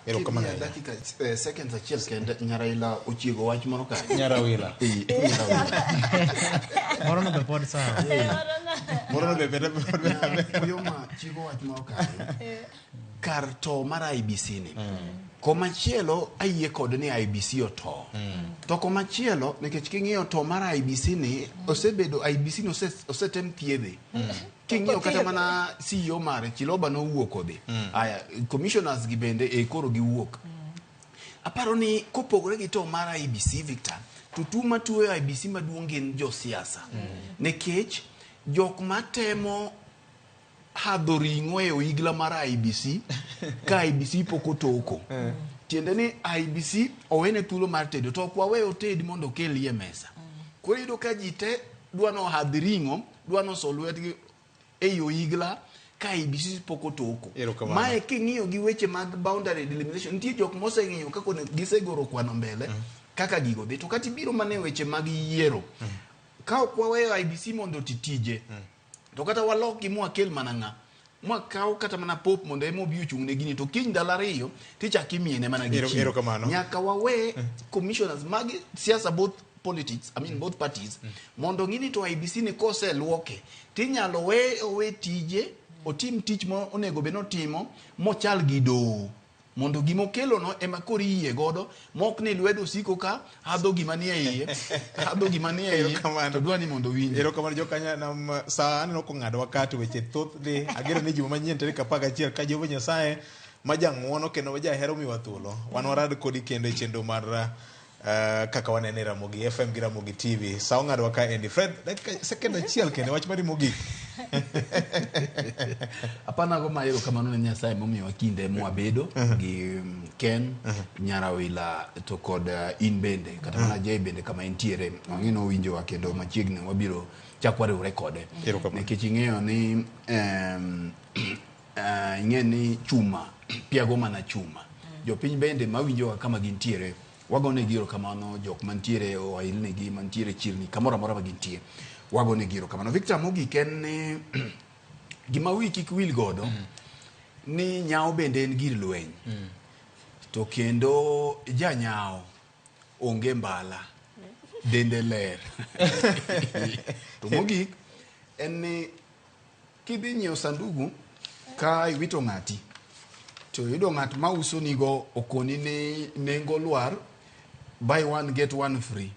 Kinya dakika seconds achiel kende Nyaraila ochiego wach moro ka. Nyarawila. Moro no be pod sawa. Moro no be better. Yoma chiego wach moro ka. Kar to mar IEBC ni. Komachielo ayie kod ni IEBC oto. To komachielo nikech king'iyo to mar IEBC ni osebedo IEBC no osetem thiedhe. King'iyo kata mana CEO mare Chiloba no wuok odhi. Aya komishinas gi bende koro gi wuok. Aparo ni kopogore gi to mar IEBC Victor, to tuma tuwe IEBC maduong' gin jo siasa. Nekech jok matemo hadho ring'o e oigla mar IEBC ka IEBC poko toko. Tiende ni IEBC owene thuolo mar tedo to kwa weyo tedi mondo okelie mesa. Koro yudo ka jite dwano hadh ring'o, dwano solwetgi e oigla ka IEBC poko toko. Mae king'iyo gi weche mag boundary delimitation, nitie jok moseng'iyo kako gisegoro kwano mbele kaka gigo dhi. To kati biro mane weche mag yiero. Ka ok waweyo IEBC mondo titije. To kata walok gi mwakel mananga. Mwakaw kata mana pop mondo emo bi ochung'ne gini to kiny ndalo ariyo tichak imiene mana gi chi. Nyaka wawe commissioners mag siasa both politics, both parties, mondo ng'ini to IEBC ni kose luoke tinyalo we tije otim tich mo onego be notimo mochal gi doho mondo gimo kelo no ema kori yie godo mok ni lwedo siko ka hadho gima ni e iye to dwani mondo winji. Erokamano jokanya nam sa aneno ko ng'ado wakati weche thoth dhi agero ni juma manyien tarik 11 ka Jehova Nyasaye ma jang'wono kendo ma jahero miwa thuolo wan warad kodi kendo e chenro mar kaka wanene Ramogi FM gi Ramogi TV sa ong'ado waka endi Fred second achiel kendo wach mari mogik. Apana go mayero kamano ne Nyasaye momiyo kinde mwabedo gi Ken Nyarawila to kod in bende kata mana Jay bende kama entiere wang'ino winjo wa kendo machiegni wabiro chakware rekode nikech ing'eyo ni ing'eni chuma piago mana chuma jopiny bende mawinjo kama gintiere wagone giro kamano jok mantiere o ailne gi mantiere chirni kamoro amora ma gintie wagone giro kamano. Victor mogik en ni gima wiki kwil godo ni nyao bende en gir lweny to kendo janyao onge mbala dende ler to mogik en ni kidhi nyiewo sandugu ka iwito ng'ati to yudo ng'at ma uso nigo okoni ni nengo lwar buy one get one free